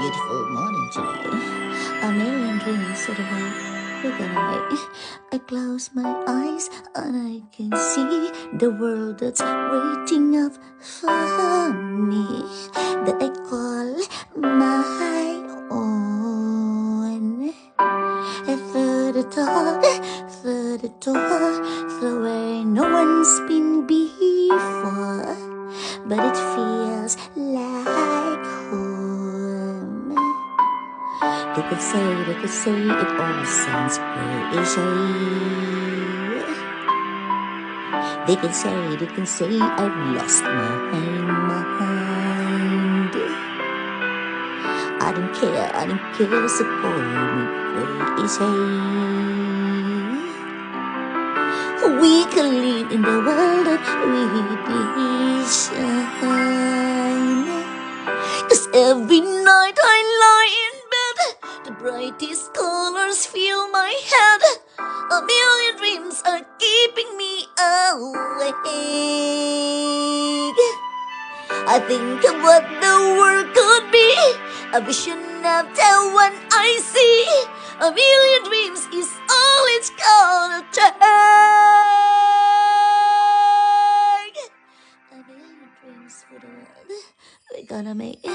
beautiful morning to you. A million dreams for the world we're gonna make. I close my eyes and I can see the world that's waiting up for me, that I call my own. Through the door, through where no one's been before, but it feels like home. They could say it all sounds crazy. They can say I've lost my mind. I don't care, so call me crazy. We can live in the world that we design. 'Cause every night I lie in bed, the brightest colors fill my head. A million dreams are keeping me awake. I think of what the world could be, a vision of the one I see. A million dreams is all it's gonna take. A million dreams for the world we're gonna make.